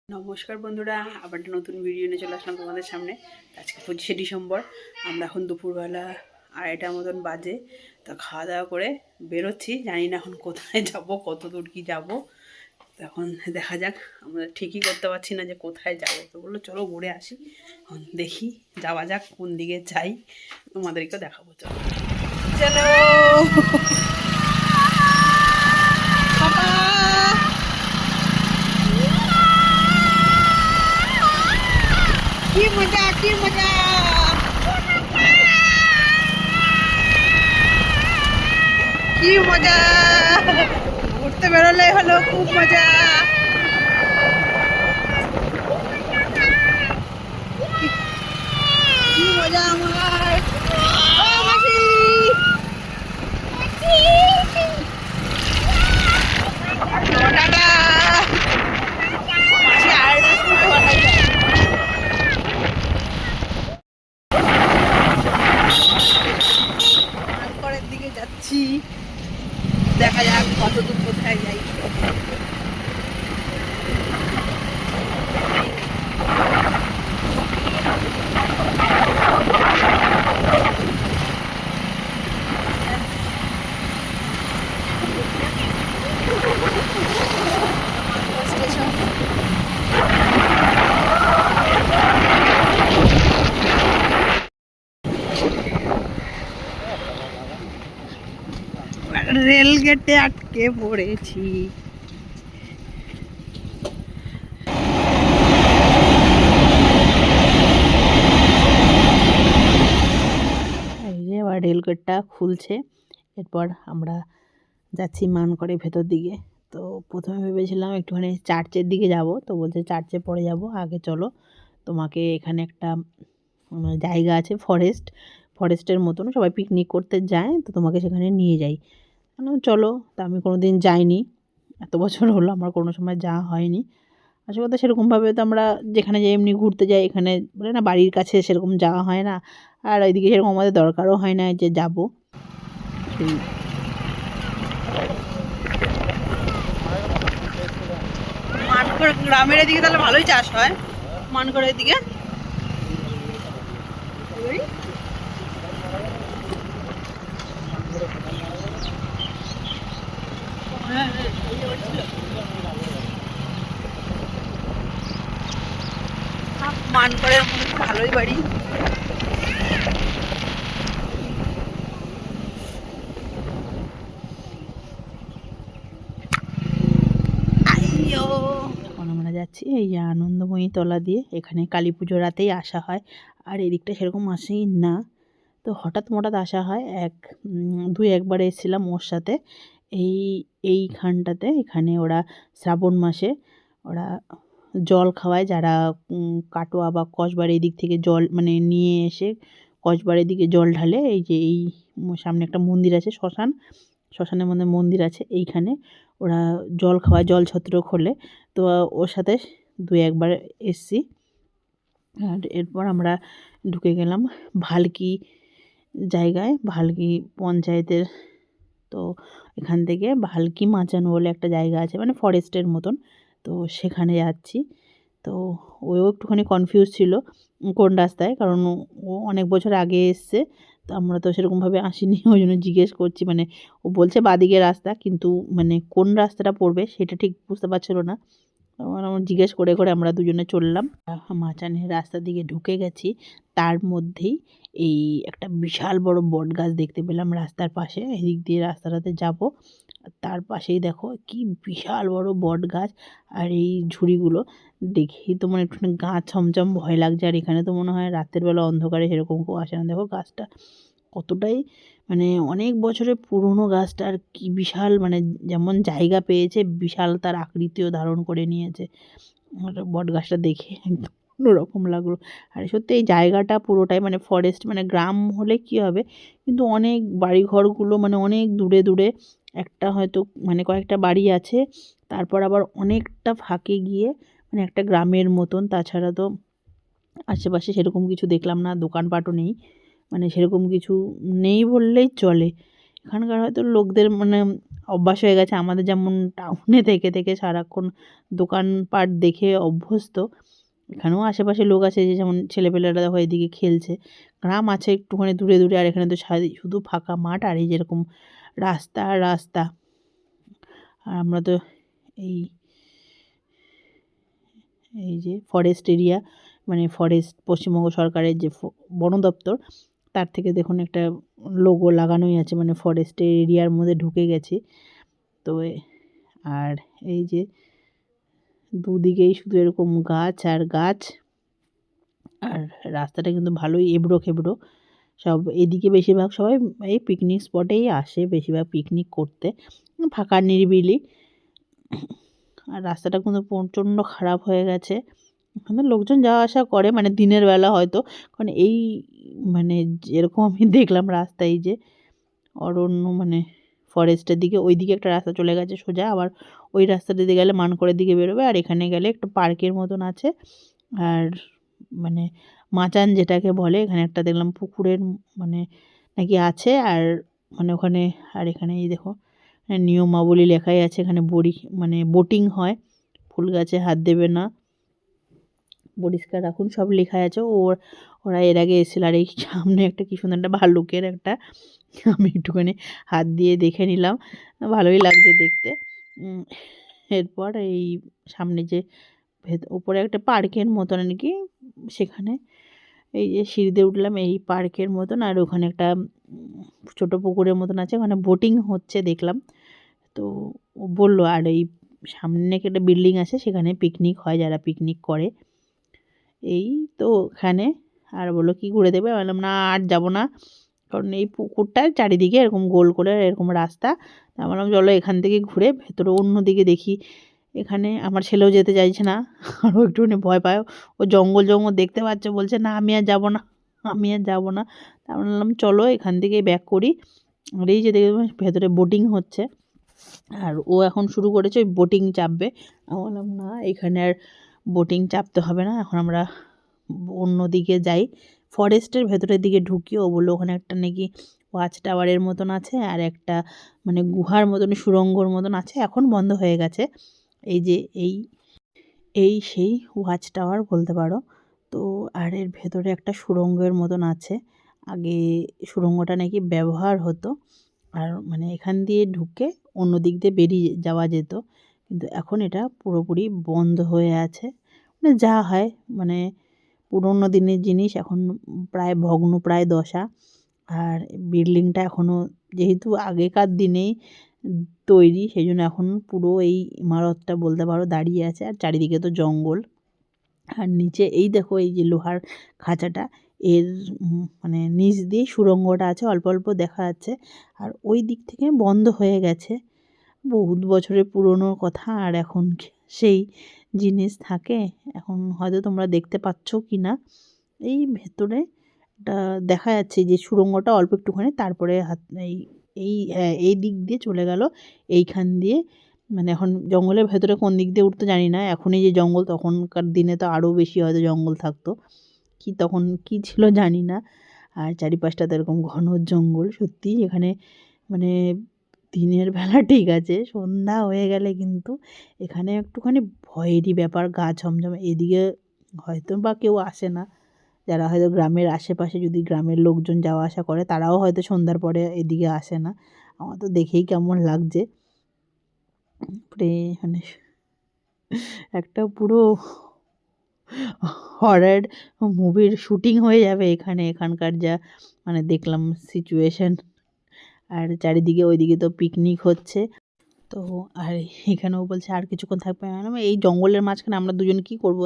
নমস্কার বন্ধুরা, আবার একটা নতুন ভিডিও নিয়ে চলে আসলাম তোমাদের সামনে। আজকে 25শে ডিসেম্বর। আমরা এখন দুপুরবেলা 2:30টার মতন বাজে। তো খাওয়া দাওয়া করে বেরোচ্ছি, জানি না এখন কোথায় যাব, কত দূর কি যাব। এখন দেখা যাক, আমরা ঠিকই করতে পারছি না যে কোথায় যাব। তো বললো চলো ঘুরে আসি, এখন দেখি যাওয়া যাক, কোন দিকে যাই তোমাদেরকেও দেখাবো। চলো চলো কি মজা, কি মজা, কি মজা, ঘুরতে বেরোলে হলো খুব মজা। কি মজা আমার, ও মাসি, টাটা। মাসি আড়াইটার সময় বাসায় যায়। মানকড়ের দিকে যাচ্ছি, দেখা যাক কত দূর কোথায় যাই। রেল গেটে আটকে পড়েছি। এই যে এবার রেল গেটটা খুলছে, এরপর আমরা যাচ্ছি মানকড়ের ভেতর দিকে। তো প্রথমে ভেবেছিলাম একটুখানি চার্চের দিকে যাব, তো বলছে চার্চে পরে যাব, আগে চলো তোমাকে এখানে একটা জায়গা আছে, ফরেস্টের মতন, সবাই পিকনিক করতে যায়, তো তোমাকে সেখানে নিয়ে যাই। চলো। তা আমি কোনো দিন যাইনি, এত বছর হলো আমার কোনো সময় যাওয়া হয়নি। আসল কথা সেরকমভাবে তো আমরা যেখানে যাই এমনি ঘুরতে যাই, এখানে বলে না বাড়ির কাছে সেরকম যাওয়া হয় না, আর ওইদিকে সেরকম আমাদের দরকারও হয় না যে যাব। সেই মানকড় গ্রামের এদিকে তাহলে ভালোই চাষ হয়, মানকড়ের দিকে। মানকড়ের ভালোই বাড়ি। এখন আমরা যাচ্ছি এই যে আনন্দময়ী তলা দিয়ে, এখানে কালী পুজো রাতেই আসা হয়, আর এদিকটা সেরকম আসেই না। তো হঠাৎ আসা হয়, দুই একবার এসেছিলাম ওর সাথে। এই এইখানটাতে, এখানে ওরা শ্রাবণ মাসে ওরা জল খাওয়ায়, যারা কাটোয়া বা কসবার এই দিক থেকে জল মানে নিয়ে এসে কসবারের দিকে জল ঢালে। এই যে এই সামনে একটা মন্দির আছে, শ্মশানের মধ্যে মন্দির আছে, এইখানে ওরা জল খাওয়ায়, জল ছত্র খোলে। তো ওর সাথে দুই একবার এসছি। আর এরপর আমরা ঢুকে গেলাম ভালকি জায়গায়, ভালকি পঞ্চায়েতের। তো এখান থেকে ভালকি মাচানো বলে একটা জায়গা আছে, মানে ফরেস্টের মতন, তো সেখানে যাচ্ছি। তো ও একটুখানি কনফিউজ ছিল কোন রাস্তায়, কারণ ও অনেক বছর আগে এসছে, তো আমরা তো সেরকমভাবে আসিনি, ওই জন্য জিজ্ঞেস করছি। মানে ও বলছে বাদিকের রাস্তা, কিন্তু মানে কোন রাস্তাটা পড়বে সেটা ঠিক বুঝতে পারছিল না। আমরা জিজ্ঞেস করে করে আমরা দুজনে চললাম, মাচানের রাস্তার দিকে ঢুকে গেছি। তার মধ্যেই এই একটা বিশাল বড় বট গাছ দেখতে পেলাম রাস্তার পাশে, এদিক দিয়ে রাস্তাটাতে যাব, তার পাশেই দেখো কি বিশাল বড় বট গাছ। আর এই ঝুড়িগুলো দেখেই তো মানে একটু গা ছমছম ভয় লাগছে। আর এখানে তো মনে হয় রাতের বেলা অন্ধকারে সেরকম কেউ আসে না। দেখো গাছটা কতটাই মানে অনেক বছরের পুরনো গাছটা, আর কি বিশাল, মানে যেমন জায়গা পেয়েছে বিশাল তার আকৃতিও ধারণ করে নিয়েছে। বট গাছটা দেখে একদম অন্যরকম লাগলো। আর সত্যি এই জায়গাটা পুরোটাই মানে ফরেস্ট, মানে গ্রাম হলে কি হবে, কিন্তু অনেক বাড়িঘরগুলো মানে অনেক দূরে দূরে, একটা হয়তো মানে কয়েকটা বাড়ি আছে, তারপর আবার অনেকটা ফাঁকে গিয়ে মানে একটা গ্রামের মতন। তাছাড়া তো আশেপাশে সেরকম কিছু দেখলাম না, দোকানপাটও নেই, মানে সেরকম কিছু নেই বললেই চলে। এখানকার হয়তো লোকদের মানে অভ্যাস হয়ে গেছে আমাদের, যেমন টাউনে থেকে থেকে সারাক্ষণ দোকানপাট দেখে অভ্যস্ত, এখানেও আশেপাশে লোক আছে, যে যেমন ছেলেপেলেরা দেখো এদিকে খেলছে। গ্রাম আছে একটুখানি দূরে দূরে, আর এখানে তো শুধু ফাঁকা মাঠ, আর এই যেরকম রাস্তা রাস্তা। আর আমরা তো এই এই যে ফরেস্ট এরিয়া, মানে ফরেস্ট, পশ্চিমবঙ্গ সরকারের যে বন দপ্তর, তার থেকে দেখুন একটা লোগো লাগানোই আছে, মানে ফরেস্টের এরিয়ার মধ্যে ঢুকে গেছি। তো আর এই যে দুদিকেই শুধু এরকম গাছ আর গাছ, আর রাস্তাটা কিন্তু ভালোই এবড়ো খেবড়ো। সব এদিকে বেশিরভাগ সবাই এই পিকনিক স্পটেই আসে, বেশিরভাগ পিকনিক করতে, ফাঁকা নিরিবিলি। আর রাস্তাটা কিন্তু প্রচণ্ড খারাপ হয়ে গেছে। এখানে লোকজন যাওয়া আসা করে, মানে দিনের বেলা হয়তো, কারণ এই মানে যেরকম আমি দেখলাম রাস্তায়, এই যে অরণ্য মানে ফরেস্টের দিকে, ওই দিকে একটা রাস্তা চলে গেছে সোজা, আবার ওই রাস্তাটা দিয়ে গেলে মানকড়ের দিকে বেরোবে, আর এখানে গেলে একটা পার্কের মতন আছে। আর মানে মাচান যেটাকে বলে, এখানে একটা দেখলাম পুকুরের মানে নাকি আছে, আর মানে ওখানে, আর এখানে এই দেখো নিয়মাবলী লেখাই আছে, এখানে মানে বোটিং হয়, ফুল গাছে হাত দেবে না, পরিষ্কার রাখুন, সব লেখা আছে। ওরা এর আগে এসেছিল। আর এই সামনে একটা কি সুন্দর একটা ভাল্লুকের একটা, আমি একটুখানি হাত দিয়ে দেখে নিলাম, ভালোই লাগছে দেখতে। এরপর এই সামনে যে উপরে একটা পার্কের মতন আর কি, সেখানে এই যে সিঁড়িতে উঠলাম, এই পার্কের মতন, আর ওখানে একটা ছোট পুকুরের মতন আছে, ওখানে বোটিং হচ্ছে দেখলাম। তো ও বললো, আর এই সামনে নাকি একটা বিল্ডিং আছে, সেখানে পিকনিক হয়, যারা পিকনিক করে। এই তো ওখানে আর বললো কি ঘুরে দেবে, বললাম না আর যাবো না, কারণ এই পুকুরটার চারিদিকে এরকম গোল করে এরকম রাস্তা। তা বললাম চলো এখান থেকে ঘুরে ভেতরে অন্য দিকে দেখি। এখানে আমার ছেলেও যেতে চাইছে না, আরও একটুখানি ভয় পায়, ও জঙ্গল জঙ্গল দেখতে পাচ্ছে, বলছে না আমি আর যাবো না, আমি আর যাবো না। তা বললাম চলো এখান থেকেই ব্যাক করি। আর এই যে দেখবে ভেতরে বোটিং হচ্ছে, আর ও এখন শুরু করেছে ওই বোটিং চাপবে। আমি বললাম না এখানে আর বোটিং চাপতে হবে না, এখন আমরা অন্য দিকে যাই, ফরেস্টের ভেতরের দিকে ঢুকি। ও বললো ওখানে একটা নাকি ওয়াচ টাওয়ারের মতন আছে, আর একটা মানে গুহার মতন সুড়ঙ্গর মতন আছে, এখন বন্ধ হয়ে গেছে। এই যে এই সেই ওয়াচ টাওয়ার বলতে পারো। তো আর এর ভেতরে একটা সুড়ঙ্গের মতন আছে, আগে সুড়ঙ্গটা নাকি ব্যবহার হতো, আর মানে এখান দিয়ে ঢুকে অন্য দিক দিয়ে বেরিয়ে যাওয়া যেত, কিন্তু এখন এটা পুরোপুরি বন্ধ হয়ে আছে। মানে যা হয়, মানে পুরোনো দিনের জিনিস এখন প্রায় ভগ্ন প্রায় দশা। আর বিল্ডিংটা এখনও যেহেতু আগেকার দিনেই তৈরি, সেই জন্য এখন পুরো এই ইমারতটা বলতে পারো দাঁড়িয়ে আছে, আর চারিদিকে তো জঙ্গল। আর নিচে এই দেখো এই যে লোহার খাঁচাটা, এর মানে নিচ দিয়ে সুড়ঙ্গটা আছে, অল্প অল্প দেখা যাচ্ছে, আর ওই দিক থেকে বন্ধ হয়ে গেছে। বহুত বছরের পুরনো কথা, আর এখন সেই জিনিস থাকে? এখন হয়তো তোমরা দেখতে পাচ্ছ কি না, এই ভেতরে দেখা যাচ্ছে যে সুড়ঙ্গটা অল্প একটুখানি, তারপরে এই এই দিক দিয়ে চলে গেল, এইখান দিয়ে। মানে এখন জঙ্গলের ভেতরে কোন দিক দিয়ে উঠতে জানি না, এখনই যে জঙ্গল, তখনকার দিনে তো আরও বেশি হয়তো জঙ্গল থাকতো, কি তখন কি ছিল জানি না। আর চারিপাশটা তো এরকম ঘন জঙ্গল, সত্যি এখানে মানে দিনের বেলা ঠিক আছে, সন্ধ্যা হয়ে গেলে কিন্তু এখানে একটুখানি ভয়েরই ব্যাপার, গা ছমছমে। এদিকে হয়তো বা কেউ আসে না, যারা হয়তো গ্রামের আশেপাশে যদি গ্রামের লোকজন যাওয়া আসা করে, তারাও হয়তো সন্ধ্যার পরে এদিকে আসে না। আমার তো দেখেই কেমন লাগছে, মানে একটা পুরো হরর মুভির শুটিং হয়ে যাবে এখানে, এখানকার যা মানে দেখলাম সিচুয়েশন। আর চারিদিকে ওইদিকে তো পিকনিক হচ্ছে। তো আর এখানেও বলছে আর কিছুক্ষণ থাকবে, আমি এই জঙ্গলের মাঝখানে আমরা দুজন কি করব,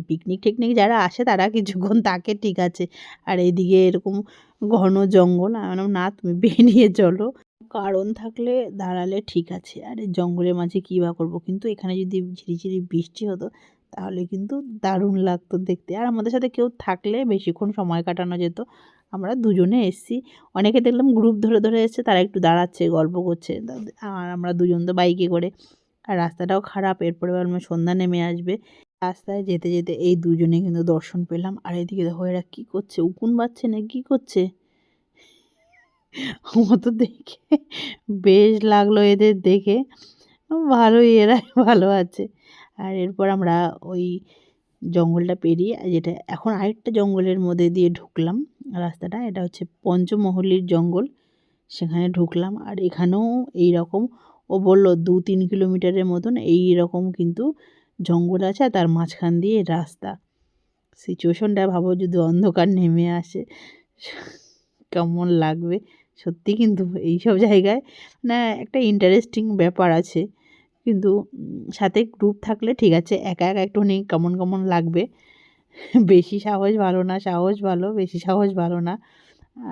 পিকনিক টিকনিক যারা আসে তারা কিছুক্ষণ থাকে ঠিক আছে, আর এইদিকে এরকম ঘন জঙ্গল। আমি বললাম না তুমি বেরিয়ে চলো, কারণ থাকলে দাঁড়ালে ঠিক আছে, আর এই জঙ্গলের মাঝে কী বা করবো। কিন্তু এখানে যদি ঝিরিঝিরি বৃষ্টি হতো তাহলে কিন্তু দারুণ লাগতো দেখতে, আর আমাদের সাথে কেউ থাকলে বেশিক্ষণ সময় কাটানো যেত। আমরা দুজনে এসছি, অনেকে দেখলাম গ্রুপ ধরে ধরে এসছে, তারা একটু দাঁড়াচ্ছে গল্প করছে, আর আমরা দুজন তো বাইকে করে, আর রাস্তাটাও খারাপ। এরপরে সন্ধ্যা নেমে আসবে, রাস্তায় যেতে যেতে এই দুজনে কিন্তু দর্শন পেলাম। আর এদিকে দেখো এরা কী করছে, উকুন বাজছে না কী করছে, আমার তো দেখে বেশ লাগলো এদের দেখে। ভালোই, এরাই ভালো আছে। আর এরপর আমরা ওই জঙ্গলটা পেরিয়ে যেটা এখন আরেকটা জঙ্গলের মধ্যে দিয়ে ঢুকলাম রাস্তাটা। এটা হচ্ছে পঞ্চমহলীর জঙ্গল। সেখানে ঢুকলাম আর এখানেও এইরকম ও বলল ২-৩ কিলোমিটারের মতন এইরকম কিন্তু জঙ্গল আছে আর তার মাঝখান দিয়ে রাস্তা। সিচুয়েশনটা ভাবো যদি অন্ধকার নেমে আসে কেমন লাগবে। সত্যি কিন্তু এইসব জায়গায় না একটা ইন্টারেস্টিং ব্যাপার আছে। কিন্তু সাথে গ্রুপ থাকলে ঠিক আছে, একা একা একটুখানি কেমন কেমন লাগবে। বেশি সাহস ভালো না, সাহস ভালো, বেশি সাহস ভালো না।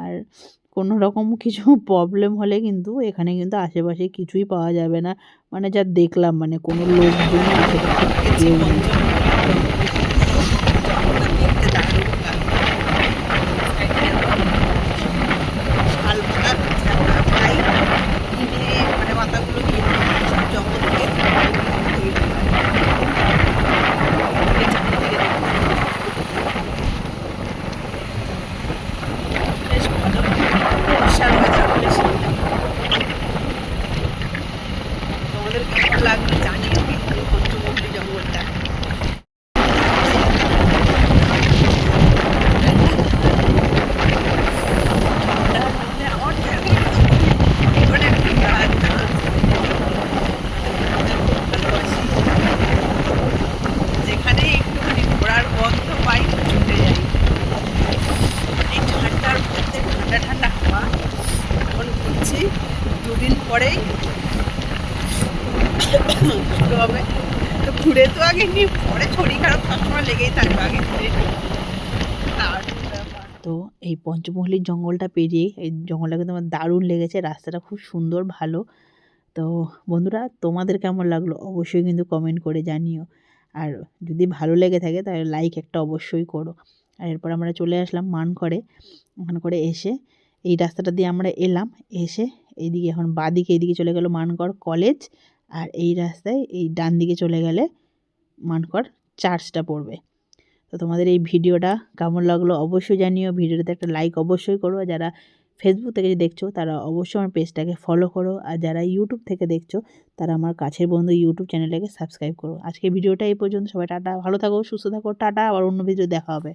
আর কোনো রকম কিছু প্রবলেম হলে কিন্তু এখানে কিন্তু আশেপাশে কিছুই পাওয়া যাবে না। মানে যা দেখলাম মানে কোনো লোকজন আশেপাশে কেউ নেই। তোমাদের কেমন লাগলো জানিও কিন্তু পঞ্চমুখী জঙ্গলটা। যেখানে একটুখানি ঘোরার গন্ধ পাই ছুটে যাই। এই ঠান্ডার মধ্যে ঠান্ডা ঠান্ডা হাওয়া এখন ঘুরছি। ২ দিন পরেই শুরু হবে। তো ঘুরে তো আগে নিই, পরে শরীর খারাপ সবসময় লেগেই থাকবে, আগে ঘুরে নিই। দারুণ ব্যাপার। তো এই পঞ্চমহলীর জঙ্গলটা পেরিয়ে এই জঙ্গলটা কিন্তু আমার দারুণ লেগেছে। রাস্তাটা খুব সুন্দর, ভালো। তো বন্ধুরা তোমাদের কেমন লাগলো অবশ্যই কিন্তু কমেন্ট করে জানিও। আর যদি ভালো লেগে থাকে তাহলে লাইক একটা অবশ্যই করো। আর এরপর আমরা চলে আসলাম মানকড়ে। মানকড়ে এসে এই রাস্তাটা দিয়ে আমরা এলাম। এসে এইদিকে এখন বাঁদিকে এইদিকে চলে গেল মানকড় কলেজ। আর এই রাস্তায় এই ডান দিকে চলে গেলে মানকড় চার্চটা পড়বে। তো তোমাদের এই ভিডিওটা কেমন লাগলো অবশ্যই জানিও। ভিডিওটাতে একটা লাইক অবশ্যই করো। আর যারা ফেসবুক থেকে দেখছো তারা অবশ্যই আমার পেজটাকে ফলো করো। আর যারা ইউটিউব থেকে দেখছো তারা আমার কাছের বন্ধু ইউটিউব চ্যানেলটাকে সাবস্ক্রাইব করো। আজকে ভিডিওটা এই পর্যন্ত। সবাই টাটা, ভালো থাকো, সুস্থ থাকো, টাটা। আবার অন্য ভিডিও দেখা হবে।